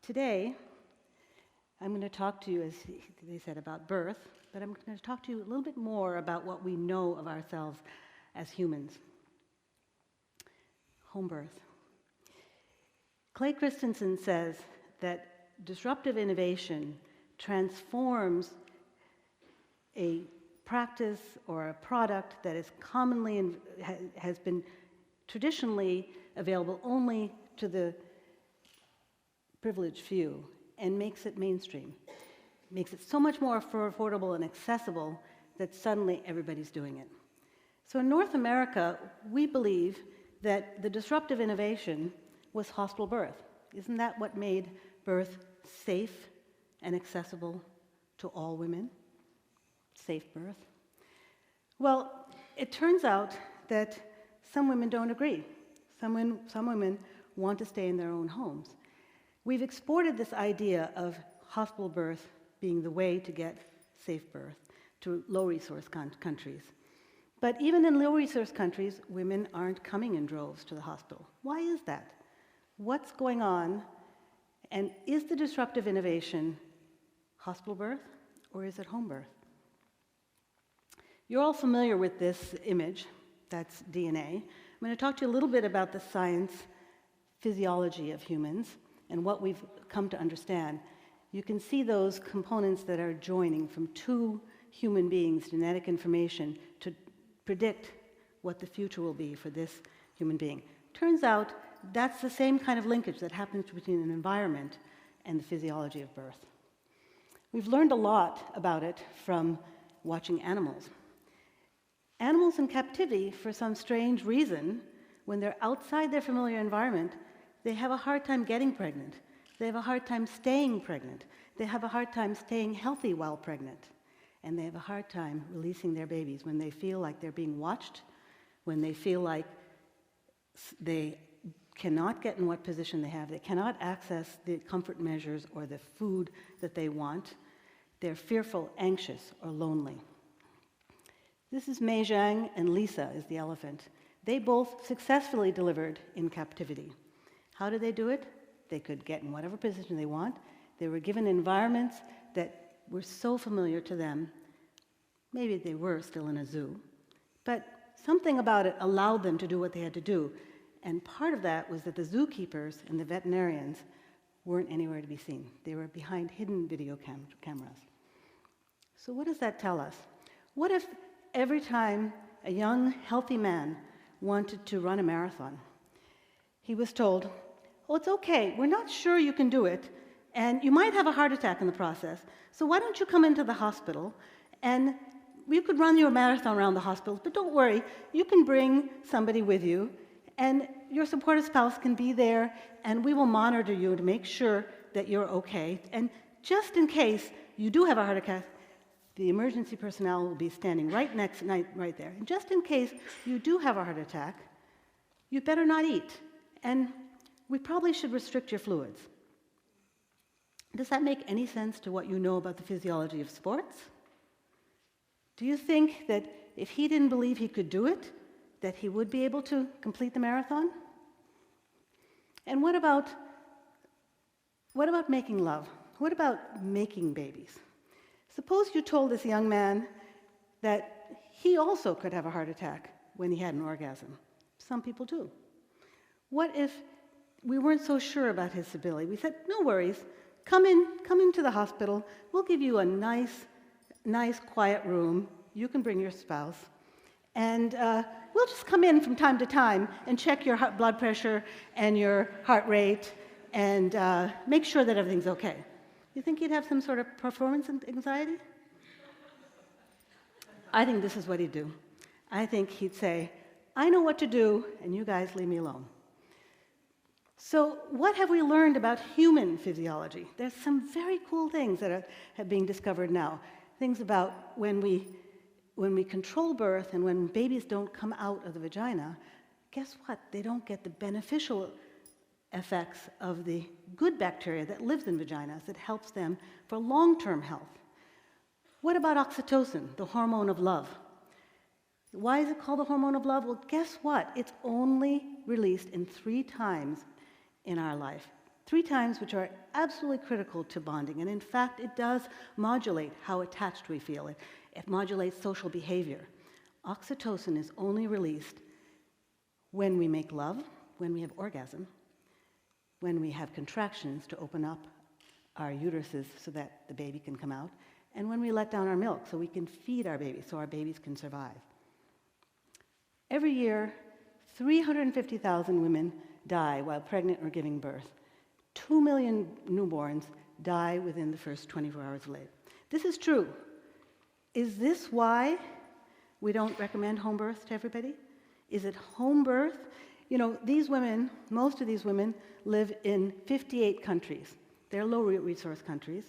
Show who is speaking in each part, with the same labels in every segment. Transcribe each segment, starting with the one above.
Speaker 1: Today, I'm going to talk to you, as they said, about birth, but I'm going to talk to you a little bit more about what we know of ourselves as humans. Home birth. Clay Christensen says that disruptive innovation transforms a practice or a product that is commonly and has been traditionally available only to the privileged few and makes it mainstream. Makes it so much more affordable and accessible that suddenly everybody's doing it. So in North America, we believe that the disruptive innovation was hospital birth. Isn't that what made birth safe and accessible to all women? Safe birth. Well, it turns out that some women don't agree. Some women want to stay in their own homes. We've exported this idea of hospital birth being the way to get safe birth to low-resource countries. But even in low-resource countries, women aren't coming in droves to the hospital. Why is that? What's going on? And is the disruptive innovation hospital birth or is it home birth? You're all familiar with this image. That's DNA. I'm going to talk to you a little bit about the science, physiology of humans, and what we've come to understand. You can see those components that are joining from two human beings' genetic information to predict what the future will be for this human being. Turns out that's the same kind of linkage that happens between an environment and the physiology of birth. We've learned a lot about it from watching animals. Animals in captivity, for some strange reason, when they're outside their familiar environment, they have a hard time getting pregnant. They have a hard time staying pregnant. They have a hard time staying healthy while pregnant. And they have a hard time releasing their babies when they feel like they're being watched, when they feel like they cannot get in what position they have, they cannot access the comfort measures or the food that they want. They're fearful, anxious, or lonely. This is Mei Zhang and Lisa is the elephant. They both successfully delivered in captivity. How did they do it? They could get in whatever position they want. They were given environments that were so familiar to them. Maybe they were still in a zoo, but something about it allowed them to do what they had to do. And part of that was that the zookeepers and the veterinarians weren't anywhere to be seen. They were behind hidden video cameras. So what does that tell us? What if every time a young, healthy man wanted to run a marathon, he was told, "Oh, it's okay, we're not sure you can do it, and you might have a heart attack in the process, so why don't you come into the hospital, and we could run you a marathon around the hospital, but don't worry, you can bring somebody with you, and your supportive spouse can be there, and we will monitor you to make sure that you're okay, and just in case you do have a heart attack, the emergency personnel will be standing right there, and just in case you do have a heart attack, you better not eat, and we probably should restrict your fluids." Does that make any sense to what you know about the physiology of sports? Do you think that if he didn't believe he could do it, that he would be able to complete the marathon? And what about making love? What about making babies? Suppose you told this young man that he also could have a heart attack when he had an orgasm. Some people do. What if we weren't so sure about his ability? We said, "No worries, come into the hospital. We'll give you a nice, quiet room. You can bring your spouse. And we'll just come in from time to time and check your blood pressure and your heart rate and make sure that everything's okay." You think he'd have some sort of performance anxiety? I think this is what he'd do. I think he'd say, "I know what to do, and you guys leave me alone." So what have we learned about human physiology? There's some very cool things that are being discovered now. Things about when we control birth and when babies don't come out of the vagina, guess what? They don't get the beneficial effects of the good bacteria that lives in vaginas that helps them for long-term health. What about oxytocin, the hormone of love? Why is it called the hormone of love? Well, guess what? It's only released in 3 times in our life. 3 times which are absolutely critical to bonding. And in fact, it does modulate how attached we feel. It modulates social behavior. Oxytocin is only released when we make love, when we have orgasm, when we have contractions to open up our uteruses so that the baby can come out, and when we let down our milk so we can feed our babies, so our babies can survive. Every year, 350,000 women die while pregnant or giving birth. 2 million newborns die within the first 24 hours of labor. This is true. Is this why we don't recommend home birth to everybody? Is it home birth? You know, these women, most of these women, live in 58 countries. They're low-resource countries.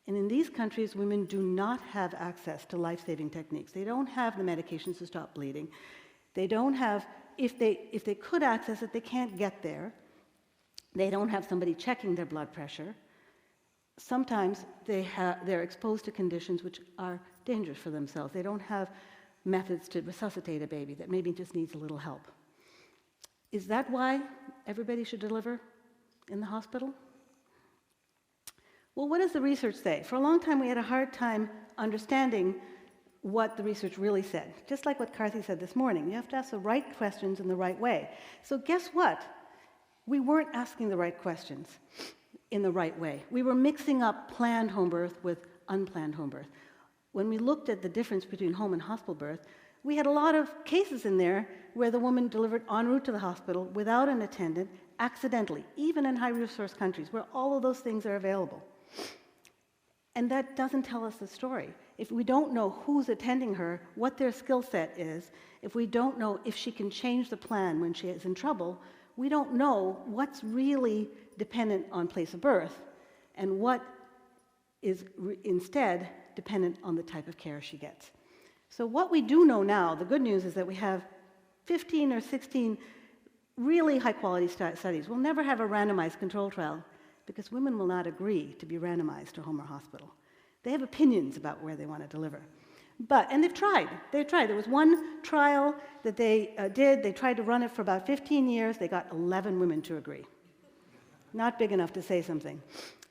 Speaker 1: And in these countries, women do not have access to life-saving techniques. They don't have the medications to stop bleeding. They don't have, if they could access it, they can't get there. They don't have somebody checking their blood pressure. Sometimes they're exposed to conditions which are dangerous for themselves. They don't have methods to resuscitate a baby that maybe just needs a little help. Is that why everybody should deliver in the hospital? Well, what does the research say? For a long time, we had a hard time understanding what the research really said. Just like what Karthi said this morning, you have to ask the right questions in the right way. So guess what? We weren't asking the right questions in the right way. We were mixing up planned home birth with unplanned home birth. When we looked at the difference between home and hospital birth, we had a lot of cases in there where the woman delivered en route to the hospital without an attendant, accidentally, even in high-resource countries where all of those things are available. And that doesn't tell us the story. If we don't know who's attending her, what their skill set is, if we don't know if she can change the plan when she is in trouble, we don't know what's really dependent on place of birth and what is instead dependent on the type of care she gets. So what we do know now, the good news is that we have 15 or 16 really high-quality studies. We'll never have a randomized control trial because women will not agree to be randomized to home or hospital. They have opinions about where they want to deliver. And they've tried. There was one trial that they did. They tried to run it for about 15 years. They got 11 women to agree. Not big enough to say something.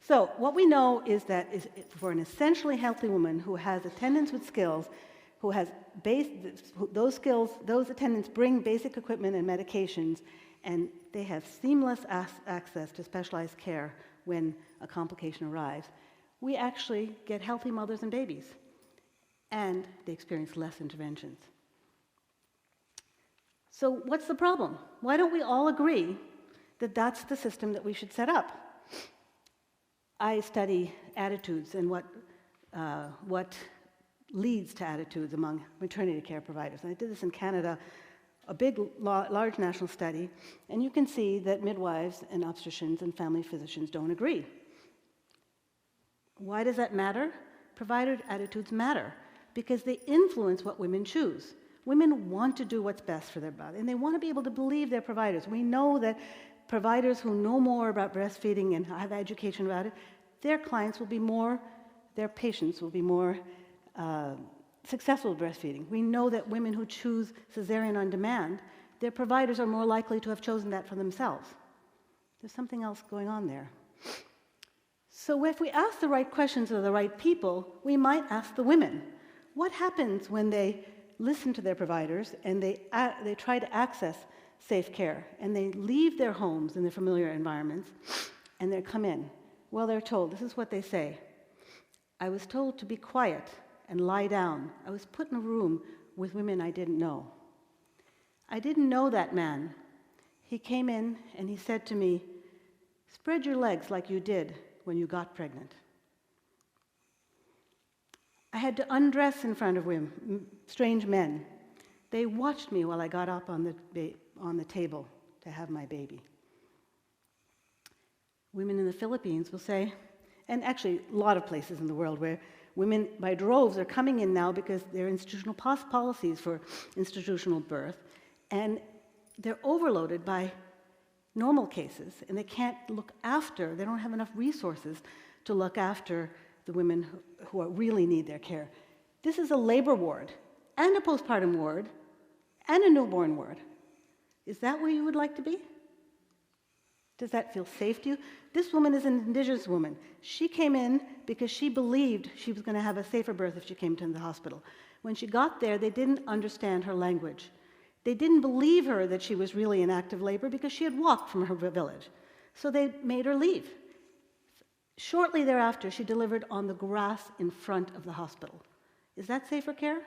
Speaker 1: So what we know is that for an essentially healthy woman who has attendants with skills, who has those skills, those attendants bring basic equipment and medications, and they have seamless access to specialized care when a complication arrives, we actually get healthy mothers and babies, and they experience less interventions. So what's the problem? Why don't we all agree that that's the system that we should set up? I study attitudes and what leads to attitudes among maternity care providers. And I did this in Canada, a big, large national study, and you can see that midwives and obstetricians and family physicians don't agree. Why does that matter? Provider attitudes matter because they influence what women choose. Women want to do what's best for their body, and they want to be able to believe their providers. We know that providers who know more about breastfeeding and have education about it, their patients will be more successful with breastfeeding. We know that women who choose cesarean on demand, their providers are more likely to have chosen that for themselves. There's something else going on there. So if we ask the right questions of the right people, we might ask the women, what happens when they listen to their providers and they try to access safe care and they leave their homes and their familiar environments and they come in? Well, they're told, this is what they say. I was told to be quiet and lie down. I was put in a room with women I didn't know. I didn't know that man. He came in and he said to me, spread your legs like you did when you got pregnant. I had to undress in front of women, strange men. They watched me while I got up on the table to have my baby. Women in the Philippines will say, and actually a lot of places in the world where women by droves are coming in now because there are institutional policies for institutional birth, and they're overloaded by normal cases, and they can't look after, they don't have enough resources to look after the women who really need their care. This is a labor ward, and a postpartum ward, and a newborn ward. Is that where you would like to be? Does that feel safe to you? This woman is an indigenous woman. She came in because she believed she was going to have a safer birth if she came to the hospital. When she got there, they didn't understand her language. They didn't believe her that she was really in active labor because she had walked from her village. So they made her leave. Shortly thereafter, she delivered on the grass in front of the hospital. Is that safer care?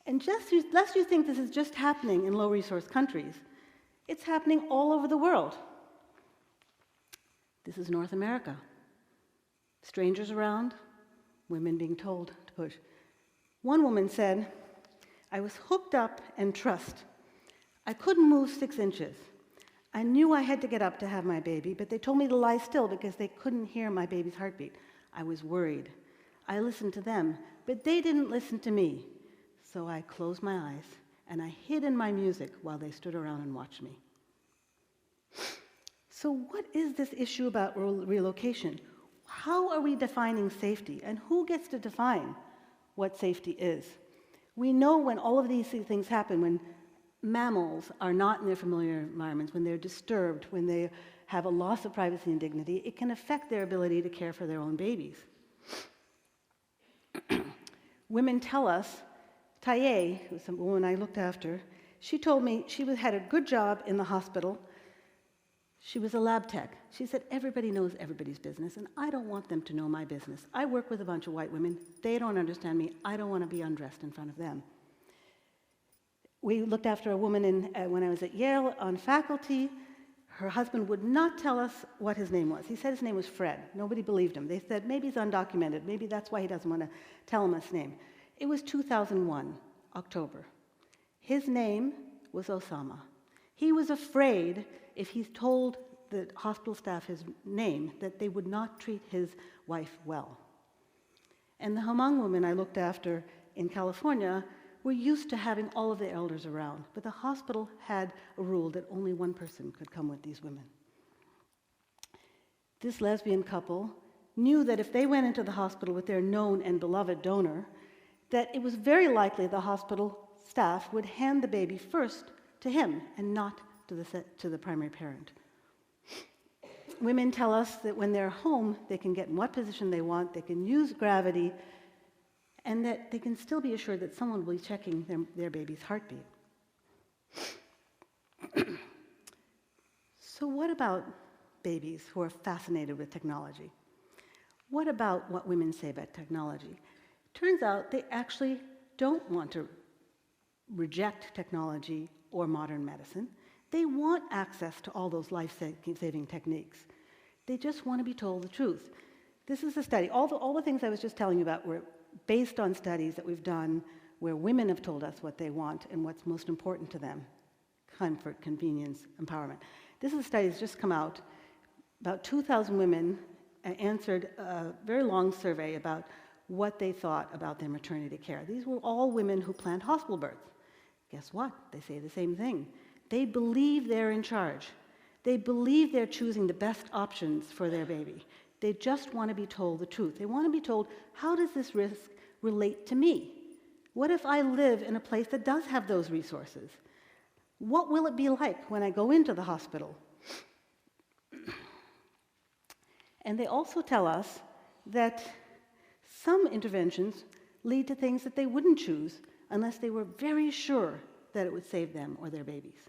Speaker 1: And lest you think this is just happening in low-resource countries, it's happening all over the world. This is North America. Strangers around, women being told to push. One woman said, "I was hooked up and trussed. I couldn't move 6 inches. I knew I had to get up to have my baby, but they told me to lie still because they couldn't hear my baby's heartbeat. I was worried. I listened to them, but they didn't listen to me. So I closed my eyes and I hid in my music while they stood around and watched me." So what is this issue about relocation? How are we defining safety, and who gets to define what safety is? We know when all of these things happen, when mammals are not in their familiar environments, when they're disturbed, when they have a loss of privacy and dignity, it can affect their ability to care for their own babies. Women tell us, Taye, who's a woman I looked after, she told me she had a good job in the hospital. She was a lab tech. She said, everybody knows everybody's business, and I don't want them to know my business. I work with a bunch of white women. They don't understand me. I don't want to be undressed in front of them. We looked after a woman when I was at Yale on faculty. Her husband would not tell us what his name was. He said his name was Fred. Nobody believed him. They said, maybe he's undocumented. Maybe that's why he doesn't want to tell him his name. It was 2001, October. His name was Osama. He was afraid if he told the hospital staff his name that they would not treat his wife well. And the Hmong women I looked after in California were used to having all of the elders around, but the hospital had a rule that only one person could come with these women. This lesbian couple knew that if they went into the hospital with their known and beloved donor, that it was very likely the hospital staff would hand the baby first to him and not to the primary parent. Women tell us that when they're home, they can get in what position they want, they can use gravity, and that they can still be assured that someone will be checking their baby's heartbeat. So what about babies who are fascinated with technology? What about what women say about technology? Turns out they actually don't want to reject technology or modern medicine. They want access to all those life-saving techniques. They just want to be told the truth. This is a study. All the things I was just telling you about were based on studies that we've done where women have told us what they want and what's most important to them: comfort, convenience, empowerment. This is a study that's just come out. About 2,000 women answered a very long survey about what they thought about their maternity care. These were all women who planned hospital births. Guess what? They say the same thing. They believe they're in charge. They believe they're choosing the best options for their baby. They just want to be told the truth. They want to be told, how does this risk relate to me? What if I live in a place that does have those resources? What will it be like when I go into the hospital? And they also tell us that some interventions lead to things that they wouldn't choose unless they were very sure that it would save them or their babies.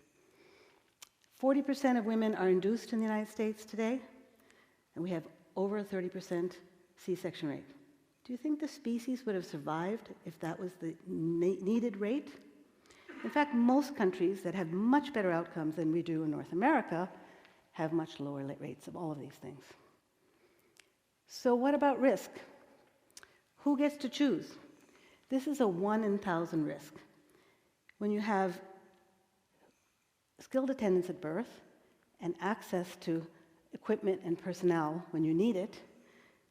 Speaker 1: 40% of women are induced in the United States today, and we have over a 30% C-section rate. Do you think the species would have survived if that was the needed rate? In fact, most countries that have much better outcomes than we do in North America have much lower rates of all of these things. So what about risk? Who gets to choose? This is a 1 in 1,000 risk. When you have skilled attendance at birth and access to equipment and personnel when you need it,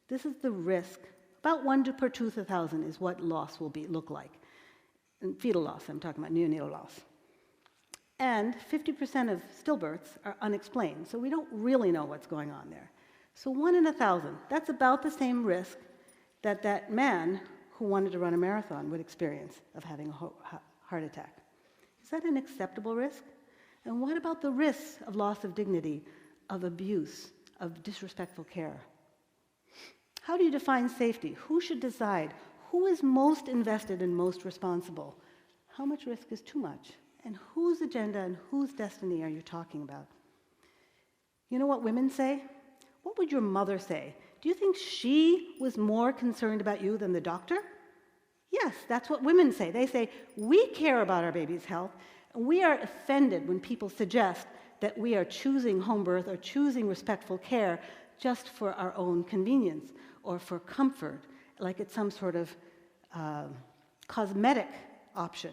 Speaker 1: this is the risk. About 1 per 2,000 is what loss will look like. And fetal loss, I'm talking about neonatal loss. And 50% of stillbirths are unexplained, so we don't really know what's going on there. So 1 in 1,000, that's about the same risk that that man who wanted to run a marathon would experience of having a heart attack. Is that an acceptable risk? And what about the risks of loss of dignity, of abuse, of disrespectful care? How do you define safety? Who should decide? Who is most invested and most responsible? How much risk is too much? And whose agenda and whose destiny are you talking about? You know what women say? What would your mother say? Do you think she was more concerned about you than the doctor? Yes, that's what women say. They say, we care about our baby's health, and we are offended when people suggest that we are choosing home birth or choosing respectful care just for our own convenience or for comfort, like it's some sort of cosmetic option.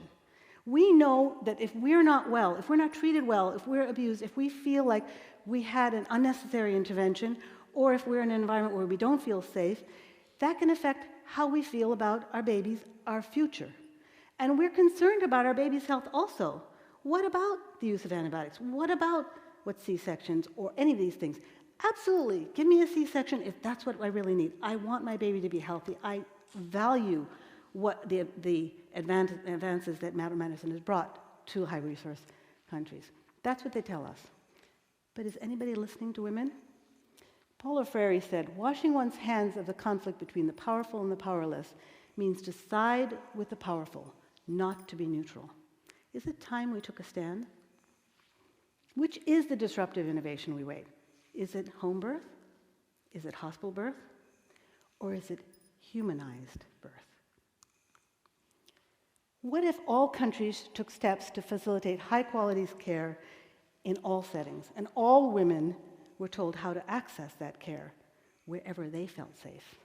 Speaker 1: We know that if we're not well, if we're not treated well, if we're abused, if we feel like we had an unnecessary intervention, or if we're in an environment where we don't feel safe, that can affect how we feel about our babies, our future. And we're concerned about our baby's health also. What about the use of antibiotics? What about C-sections or any of these things? Absolutely, give me a C-section if that's what I really need. I want my baby to be healthy. I value what the advances that modern medicine has brought to high-resource countries. That's what they tell us. But is anybody listening to women? Paulo Freire said, washing one's hands of the conflict between the powerful and the powerless means to side with the powerful, not to be neutral. Is it time we took a stand? Which is the disruptive innovation we wait? Is it home birth? Is it hospital birth? Or is it humanized birth? What if all countries took steps to facilitate high-quality care in all settings, and all women were told how to access that care wherever they felt safe?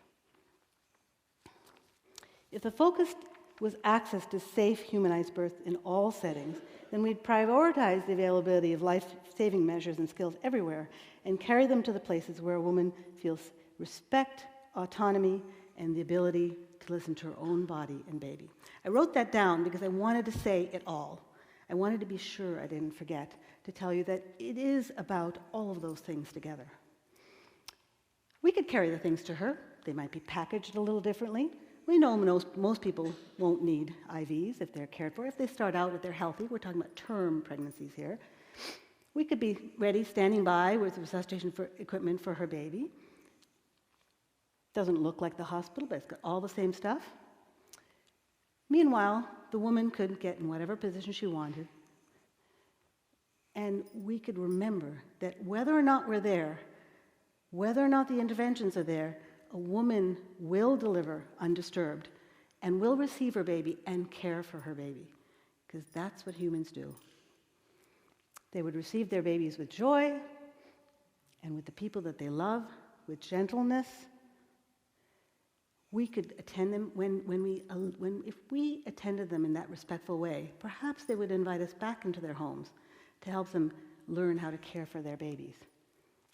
Speaker 1: If the focus was access to safe, humanized birth in all settings, then we'd prioritize the availability of life-saving measures and skills everywhere and carry them to the places where a woman feels respect, autonomy, and the ability to listen to her own body and baby. I wrote that down because I wanted to say it all. I wanted to be sure I didn't forget to tell you that it is about all of those things together. We could carry the things to her. They might be packaged a little differently. We know most people won't need IVs if they're cared for. If they start out, if they're healthy, we're talking about term pregnancies here. We could be ready, standing by with resuscitation equipment for her baby. Doesn't look like the hospital, but it's got all the same stuff. Meanwhile, the woman could get in whatever position she wanted. And we could remember that whether or not we're there, whether or not the interventions are there, a woman will deliver undisturbed and will receive her baby and care for her baby, because that's what humans do. They would receive their babies with joy and with the people that they love, with gentleness. We could attend them if we attended them in that respectful way, perhaps they would invite us back into their homes to help them learn how to care for their babies.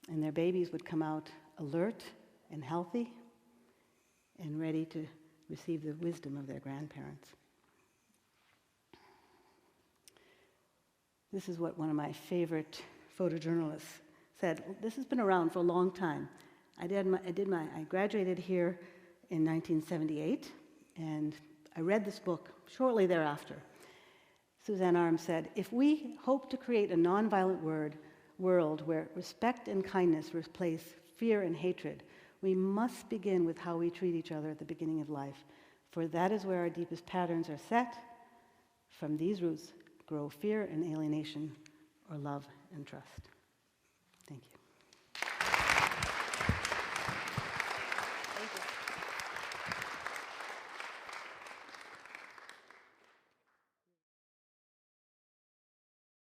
Speaker 1: And their babies would come out alert and healthy and ready to receive the wisdom of their grandparents. This is what one of my favorite photojournalists said. This has been around for a long time. I graduated here in 1978, and I read this book shortly thereafter. Suzanne Arms said, if we hope to create a nonviolent world where respect and kindness replace fear and hatred, we must begin with how we treat each other at the beginning of life, for that is where our deepest patterns are set. From these roots grow fear and alienation, or love and trust. Thank you.